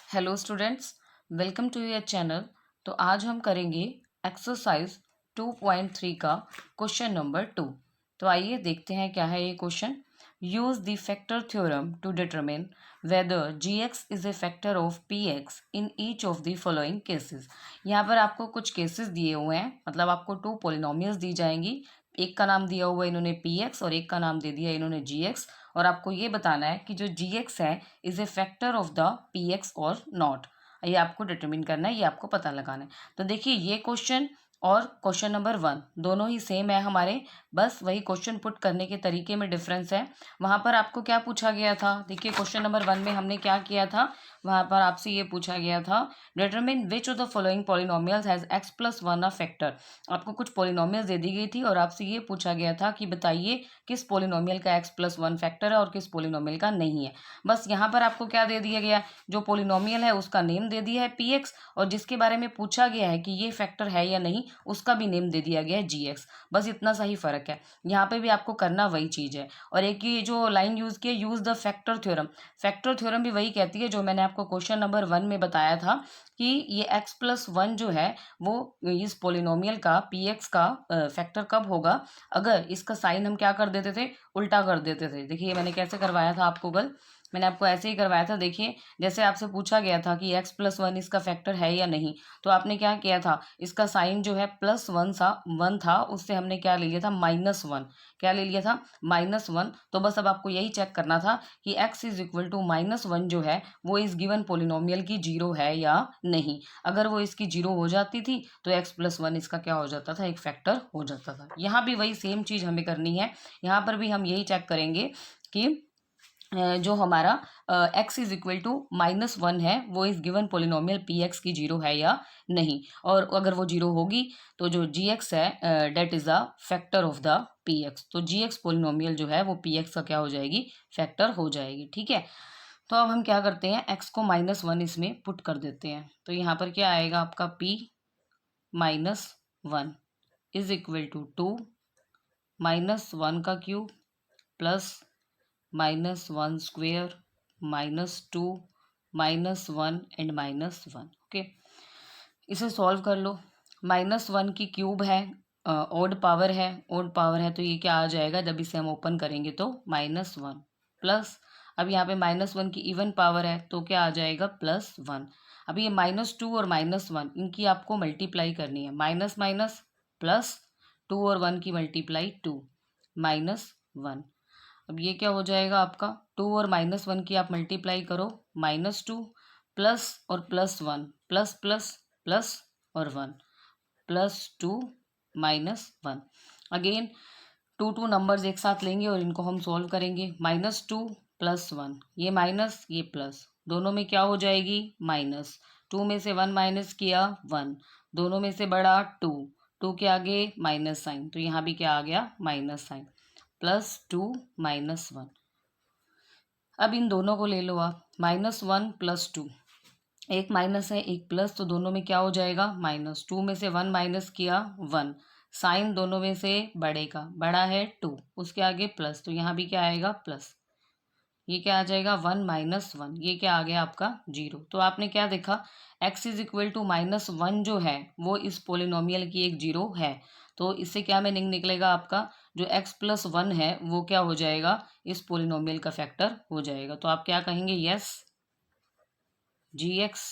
Hello students, welcome to your channel. तो आज हम करेंगे एक्सरसाइज 2.3 का क्वेश्चन नंबर 2। तो आइए देखते हैं क्या है ये question. Use the factor theorem to determine whether g x is a factor of P x in each of the following cases. यहाँ पर आपको कुछ केसेस दिए हुए हैं, मतलब आपको 2 पॉलिनोमियल्स दी जाएंगी। एक का नाम दिया हुआ है इन्होंने पी एक्स और एक का नाम दे दिया इन्होंने जी एक्स, और आपको ये बताना है कि जो जी एक्स है is a factor of the p x और नॉट। ये आपको डिटरमिन करना है, ये आपको पता लगाना है। तो देखिए ये क्वेश्चन और क्वेश्चन नंबर 1 दोनों ही सेम है हमारे, बस वही क्वेश्चन पुट करने के तरीके में डिफरेंस है। वहाँ पर आपको क्या पूछा गया था, देखिए क्वेश्चन नंबर 1 में हमने क्या किया था, वहाँ पर आपसे ये पूछा गया था determine which of the following polynomials has x plus one a factor. आपको कुछ पॉलिनोमियल्स दे दी गई थी और आपसे ये पूछा गया था कि बताइए किस पोलिनोमियल का एक्स प्लस वन फैक्टर है और किस पोलिनोमियल का नहीं है। बस यहाँ पर आपको क्या दे दिया गया, जो पोलिनोमियल है उसका नेम दे दिया है पी एक्स, और जिसके बारे में पूछा गया है कि ये फैक्टर है या नहीं उसका भी नेम दे दिया गया है जी एक्स। बस इतना सा ही फर्क है, यहाँ पे भी आपको करना वही चीज़ है। और एक ये जो लाइन यूज़ की है, use the factor theorem, factor theorem भी वही कहती है जो मैंने आपको क्वेश्चन नंबर 1 में बताया था कि ये एक्स प्लस वन जो है वो इस पोलिनोमियल का पी एक्स का फैक्टर कब होगा, अगर इसका साइन हम क्या कर देते थे, उल्टा कर देते थे। देखिए मैंने कैसे करवाया था आपको कल, मैंने आपको ऐसे ही करवाया था। देखिए जैसे आपसे पूछा गया था कि एक्स प्लस वन इसका फैक्टर है या नहीं, तो आपने क्या किया था, इसका साइन जो है प्लस वन था, उससे हमने क्या ले लिया था, माइनस वन। क्या ले लिया था, माइनस वन। तो बस अब आपको यही चेक करना था कि x is equal to minus one जो है वो इस गिवन पोलिनोमियल की जीरो है या नहीं। अगर वो इसकी जीरो हो जाती थी तो एक्स प्लस वन इसका क्या हो जाता था, एक फैक्टर हो जाता था। यहाँ भी वही सेम चीज़ हमें करनी है, यहाँ पर भी हम यही चेक करेंगे कि जो हमारा x is equal to minus one है वो इस गिवन पोलिनोमियल पी एक्स की जीरो है या नहीं। और अगर वो जीरो होगी तो जो जी एक्स है that is a factor of the p x. तो जी एक्स पोलिनोमियल जो है वो पी एक्स का क्या हो जाएगी, फैक्टर हो जाएगी। ठीक है, तो अब हम क्या करते हैं, एक्स को माइनस वन इसमें पुट कर देते हैं। तो यहाँ पर क्या आएगा आपका P minus one is equal to two minus one का cube plus minus one square minus two minus one and minus one. Okay, इसे सॉल्व कर लो। माइनस वन की क्यूब है, ओड पावर है, ओड पावर है तो ये क्या आ जाएगा, जब इसे हम ओपन करेंगे तो माइनस वन प्लस, अब यहाँ पे माइनस वन की इवन पावर है तो क्या आ जाएगा, प्लस वन। अब ये माइनस टू और माइनस वन इनकी आपको मल्टीप्लाई करनी है, माइनस माइनस प्लस, टू और वन की मल्टीप्लाई टू माइनस वन। अब ये क्या हो जाएगा आपका, टू और माइनस वन की आप मल्टीप्लाई करो, माइनस टू प्लस और plus one, plus plus plus और one, plus two minus one. Again two two numbers एक साथ लेंगे और इनको हम सॉल्व करेंगे। माइनस टू प्लस वन, ये माइनस ये प्लस, दोनों में क्या हो जाएगी, माइनस। टू में से वन माइनस किया वन, दोनों में से बड़ा टू, टू के आगे माइनस साइन, तो यहाँ भी क्या आ गया, minus sign, plus two minus one. अब इन दोनों को ले लो आप, माइनस वन प्लस टू, एक माइनस है एक प्लस, तो दोनों में क्या हो जाएगा, माइनस। टू में से वन माइनस किया वन, साइन दोनों में से बड़े का, बड़ा है टू, उसके आगे प्लस, तो यहाँ भी क्या आएगा, प्लस। ये क्या आ जाएगा, वन माइनस वन, ये क्या आ गया आपका, जीरो। तो आपने क्या देखा, x is equal to minus one जो है वो इस पोलिनोमियल की एक जीरो है। तो इससे क्या मीनिंग निकलेगा आपका, जो एक्स प्लस वन है वो क्या हो जाएगा, इस पोलिनोमियल का फैक्टर हो जाएगा। तो आप क्या कहेंगे, yes g x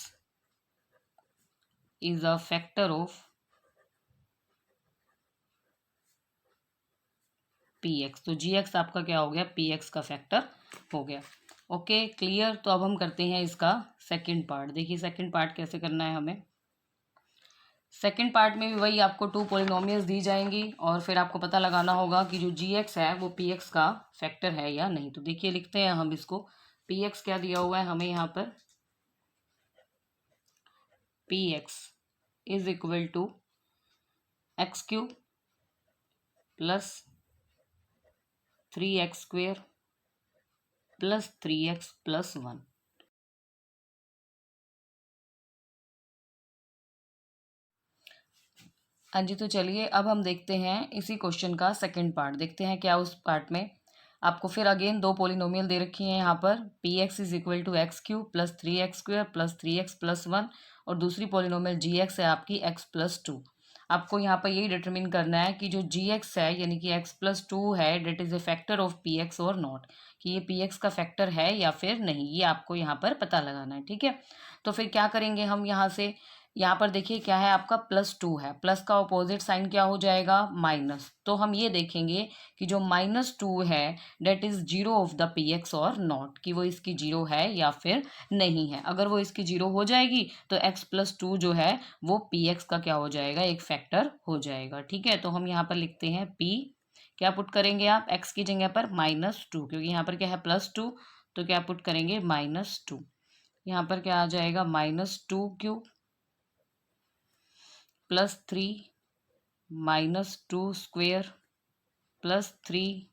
is a factor of P x. तो जी एक्स आपका क्या हो गया, पी एक्स का फैक्टर हो गया। Okay clear. तो अब हम करते हैं इसका सेकंड पार्ट। देखिए सेकंड पार्ट कैसे करना है हमें। सेकंड पार्ट में भी वही आपको 2 पॉलिनोमियल्स दी जाएंगी और फिर आपको पता लगाना होगा कि जो जी एक्स है वो पी एक्स का फैक्टर है या नहीं। तो देखिए लिखते हैं हम इसको, पी एक्स क्या दिया हुआ है हमें यहाँ पर, p x is equal to x cube plus three x square plus three x plus one. हाँ जी, तो चलिए अब हम देखते हैं इसी क्वेश्चन का सेकंड पार्ट, देखते हैं क्या उस पार्ट में आपको फिर अगेन दो पोलिनोमियल दे रखी हैं यहाँ पर, p x is equal to x cube plus 3x² plus 3x+1, और दूसरी पोलिनोमियल जी एक्स है आपकी x+2। आपको यहाँ पर यही डिटरमिन करना है कि जो जी एक्स है यानी कि x+2 है that is a factor of P x और नॉट, कि ये पी एक्स का फैक्टर है या फिर नहीं, ये आपको यहाँ पर पता लगाना है। ठीक है, तो फिर क्या करेंगे हम यहाँ से, यहाँ पर देखिए क्या है आपका +2 है, प्लस का ऑपोजिट साइन क्या हो जाएगा माइनस, तो हम ये देखेंगे कि जो -2 है that is zero of the p x और नॉट, कि वो इसकी जीरो है या फिर नहीं है। अगर वो इसकी जीरो हो जाएगी तो x+2 जो है वो पी एक्स का क्या हो जाएगा, एक फैक्टर हो जाएगा। ठीक है, तो हम यहाँ पर लिखते हैं p, क्या पुट करेंगे आप x की जगह पर -2, क्योंकि यहाँ पर क्या है +2, तो क्या पुट करेंगे -2, यहाँ पर क्या आ जाएगा -2³ +3 -2² +3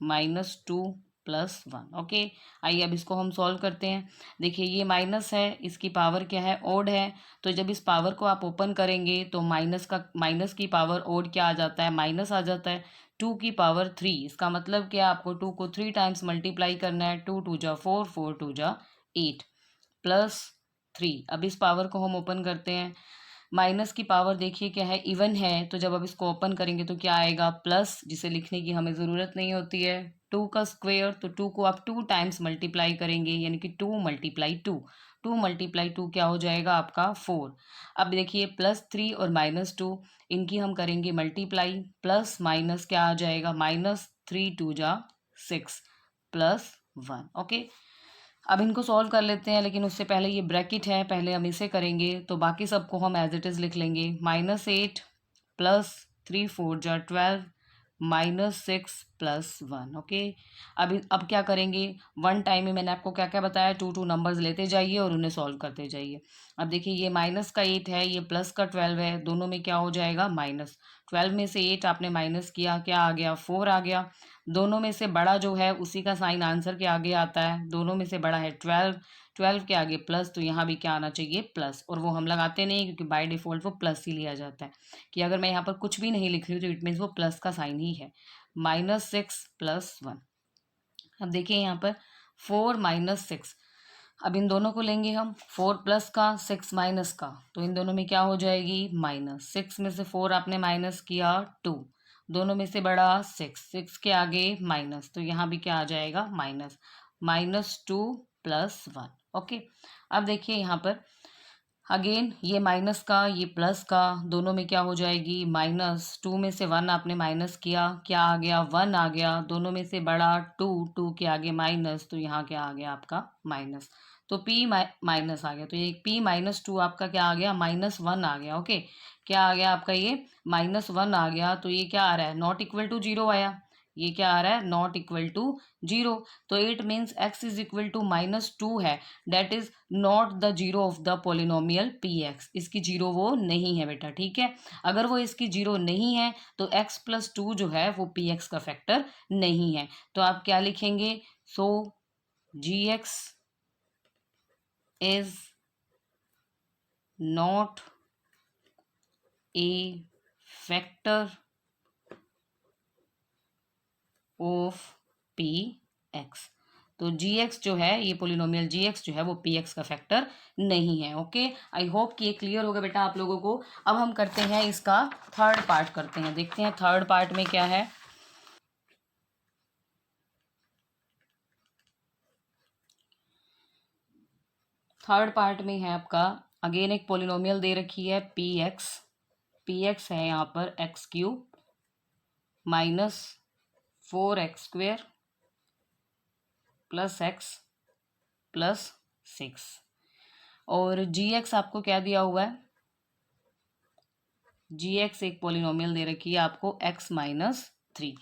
-2 +1। ओके, आइए अब इसको हम सॉल्व करते हैं। देखिए ये माइनस है, इसकी पावर क्या है, ओड है, तो जब इस पावर को आप ओपन करेंगे तो माइनस की पावर ओड क्या आ जाता है, माइनस आ जाता है। 2 की पावर 3, इसका मतलब क्या, आपको 2 को 3 टाइम्स मल्टीप्लाई करना है, 2 2 जा 4, 4 2 जा 8 +3। अब इस पावर को हम ओपन करते हैं, माइनस की पावर देखिए क्या है, इवन है, तो जब अब इसको ओपन करेंगे तो क्या आएगा, प्लस, जिसे लिखने की हमें ज़रूरत नहीं होती है। 2 का स्क्वेयर, तो 2 को आप 2 टाइम्स मल्टीप्लाई करेंगे, यानी कि 2 × 2, 2 × 2 क्या हो जाएगा आपका 4। अब देखिए +3 और -2 इनकी हम करेंगे मल्टीप्लाई, प्लस माइनस क्या आ जाएगा, -3 2 जा 6 +1। ओके, अब इनको सॉल्व कर लेते हैं, लेकिन उससे पहले ये ब्रैकेट है, पहले हम इसे करेंगे, तो बाकी सबको हम एज इट इज़ लिख लेंगे। -8 प्लस 3 4 जा 12 -6 +1। ओके, अब क्या करेंगे, वन टाइम में मैंने आपको क्या क्या बताया, 2 2 नंबर्स लेते जाइए और उन्हें सॉल्व करते जाइए। अब देखिए ये माइनस का 8 है, ये प्लस का 12 है, दोनों में क्या हो जाएगा माइनस, 12 में से 8 आपने माइनस किया, क्या आ गया 4 आ गया। दोनों में से बड़ा जो है उसी का साइन आंसर के आगे आता है, दोनों में से बड़ा है 12, 12 के आगे प्लस, तो यहाँ भी क्या आना चाहिए प्लस, और वो हम लगाते नहीं क्योंकि बाय डिफ़ॉल्ट वो प्लस ही लिया जाता है, कि अगर मैं यहाँ पर कुछ भी नहीं लिख रही हूँ तो इट मीन्स वो प्लस का साइन ही है। -6 +1। अब देखिए यहाँ पर 4 -6, अब इन दोनों को लेंगे हम, 4 प्लस का 6 माइनस का, तो इन दोनों में क्या हो जाएगी माइनस, 6 में से 4 आपने माइनस किया 2, दोनों में से बड़ा 6, 6 के आगे माइनस, तो यहाँ भी क्या आ जाएगा माइनस, -2 +1। ओके, अब देखिए यहाँ पर अगेन ये माइनस का ये प्लस का, दोनों में क्या हो जाएगी माइनस, 2 में से 1 आपने माइनस किया, क्या आ गया 1 आ गया, दोनों में से बड़ा 2, 2 के आगे माइनस, तो यहाँ क्या आ गया आपका माइनस, तो p माइनस आ गया, तो ये p -2 आपका क्या आ गया -1 आ गया। ओके, क्या आ गया आपका ये -1 आ गया, तो ये क्या आ रहा है नॉट इक्वल टू 0 आया, ये क्या आ रहा है नॉट इक्वल टू 0, तो it means x is equal to -2 है, that is not the zero of the polynomial p x, इसकी जीरो वो नहीं है बेटा। ठीक है, अगर वो इसकी जीरो नहीं है तो x+2 जो है वो पी एक्स का फैक्टर नहीं है, तो आप क्या लिखेंगे, so G x is not a factor of P x, तो जी एक्स जो है ये पोलिनोमियल जी एक्स जो है वो पी एक्स का फैक्टर नहीं है। ओके, आई होप कि ये क्लियर होगा बेटा आप लोगों को। अब हम करते हैं इसका थर्ड पार्ट करते हैं, देखते हैं थर्ड पार्ट में क्या है। थर्ड पार्ट में है आपका अगेन एक पोलिनोमियल दे रखी है पी एक्स है यहाँ पर x³ -4x² +x +6, और जी एक्स आपको क्या दिया हुआ है, जी एक्स एक पोलिनोमियल दे रखी है आपको x-3।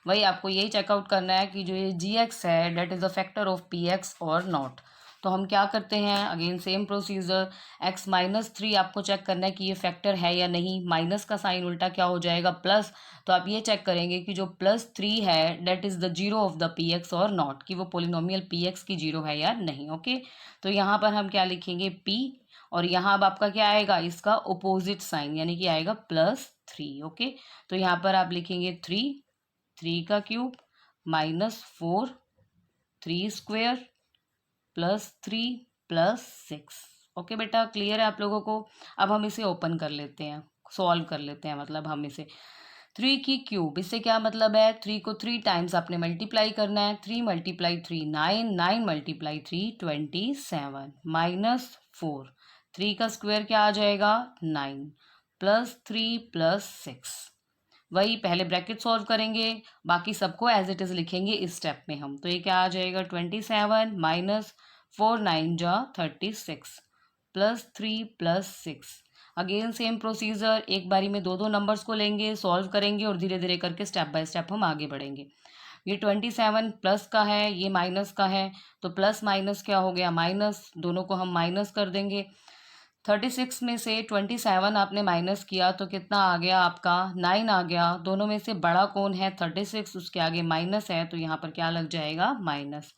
वही आपको यही चेकआउट करना है कि जो ये जी एक्स है that is a factor of P x और नॉट। तो हम क्या करते हैं, अगेन सेम प्रोसीजर, x-3 आपको चेक करना है कि ये फैक्टर है या नहीं, माइनस का साइन उल्टा क्या हो जाएगा प्लस, तो आप ये चेक करेंगे कि जो +3 है that is the zero of the p x और नॉट, कि वो पोलिनोमियल पी एक्स की जीरो है या नहीं। ओके, तो यहाँ पर हम क्या लिखेंगे p, और यहाँ अब आपका क्या आएगा, इसका ओपोजिट साइन यानी कि आएगा +3। ओके, तो यहाँ पर आप लिखेंगे 3, 3 का cube -4 3 square plus 3 plus 6। Okay बेटा, क्लियर है आप लोगों को। अब हम इसे ओपन कर लेते हैं, सॉल्व कर लेते हैं, मतलब हम इसे 3 की क्यूब, इससे क्या मतलब है, 3 को 3 टाइम्स आपने मल्टीप्लाई करना है। 3 × 3 9, 9 × 3 27 -4, 3 का स्क्वायर क्या आ जाएगा 9 प्लस 3 प्लस 6। वही पहले ब्रैकेट सॉल्व करेंगे, बाकी सबको एज इट इज लिखेंगे इस स्टेप में हम। तो ये क्या आ जाएगा 27 -4 9 जा 36 plus 3 plus 6। Again same procedure, एक बारी में दो दो नंबर्स को लेंगे, सॉल्व करेंगे और धीरे धीरे करके स्टेप बाय स्टेप हम आगे बढ़ेंगे। ये 27 प्लस का है, ये माइनस का है, तो प्लस माइनस क्या हो गया माइनस, दोनों को हम माइनस कर देंगे। 36 में से 27 आपने माइनस किया तो कितना आ गया आपका 9 आ गया। दोनों में से बड़ा कौन है 36, उसके आगे माइनस है तो यहाँ पर क्या लग जाएगा माइनस,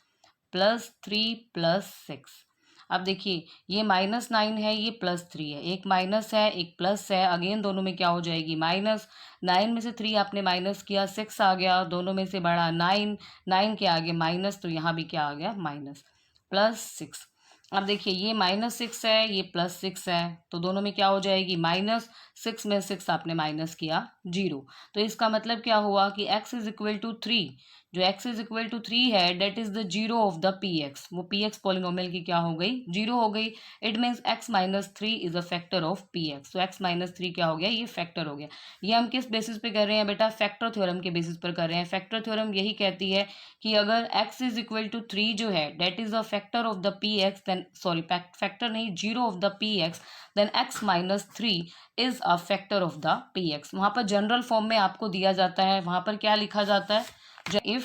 प्लस 3 प्लस 6। अब देखिए ये -9 है, ये +3 है, एक माइनस है एक प्लस है, अगेन दोनों में क्या हो जाएगी माइनस। 9 में से 3 आपने माइनस किया 6 आ गया, दोनों में से बड़ा 9, 9 के आगे माइनस तो यहाँ भी क्या आ गया माइनस, +6। अब देखिए ये -6 है, ये +6 है, तो दोनों में क्या हो जाएगी -6 में 6 आपने माइनस किया 0। तो इसका मतलब क्या हुआ कि x इज इक्वल टू 3, जो x इज इक्वल टू 3 है that is the zero of the px, वो px पॉलिनोमियल की क्या हो गई 0 हो गई। It means x -3 is a factor of px। तो x -3 क्या हो गया, ये फैक्टर हो गया। ये हम किस बेसिस पे कर रहे हैं बेटा, फैक्टर थ्योरम के बेसिस पर कर रहे हैं। फैक्टर थ्योरम यही कहती है कि अगर x इज इक्वल टू 3 जो है that is a factor of the px, then sorry factor नहीं, zero of the px, then x -3 is a factor of the px। वहां पर जनरल फॉर्म में आपको दिया जाता है, वहां पर क्या लिखा जाता है, if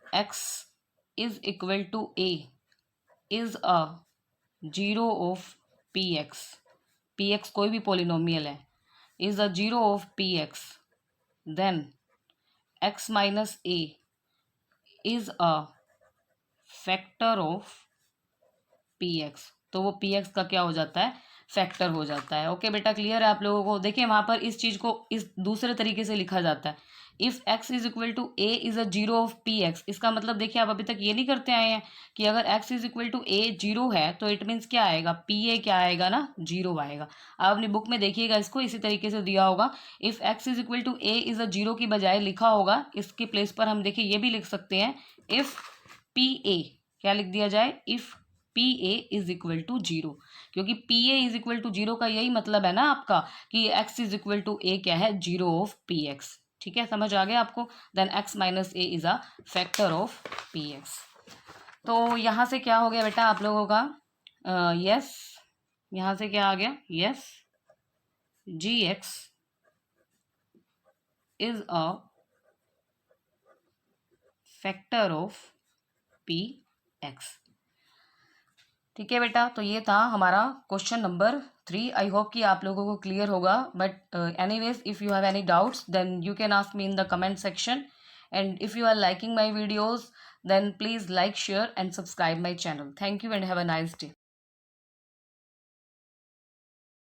x is equal to a is a zero of px, px कोई भी पोलिनोमियल है, is a zero of px, then x minus a is a factor of px। तो वो px का क्या हो जाता है, फैक्टर हो जाता है। ओके बेटा, क्लियर है आप लोगों को। देखिए वहां पर इस चीज को इस दूसरे तरीके से लिखा जाता है, if x is equal to a is a zero of px। इसका मतलब देखिए आप अभी तक ये नहीं करते आए हैं कि अगर x is equal to a zero है तो इट मीन्स क्या आएगा, pa क्या आएगा ना, जीरो आएगा। आप अपनी बुक में देखिएगा, इसको इसी तरीके से दिया होगा, if x is equal to a is a zero की बजाय लिखा होगा, इसके प्लेस पर हम देखिए ये भी लिख सकते हैं, इफ pa, क्या लिख दिया जाए, if P A is equal to zero, क्योंकि P A is equal to zero का यही मतलब है ना आपका कि x is equal to A क्या है, जीरो ऑफ पी एक्स। ठीक है, समझ आ गया आपको। Then x minus a is a factor of P x. तो यहाँ से क्या हो गया बेटा आप लोगों का, यस, यहाँ से क्या आ गया, yes g x is a factor of P x. ठीक है बेटा, तो ये था हमारा क्वेश्चन नंबर 3। आई होप कि आप लोगों को क्लियर होगा, but anyways if you have any doubts then you can ask me in the comment section, and if you are liking my videos then please like, share and subscribe my channel. Thank you and have a nice day.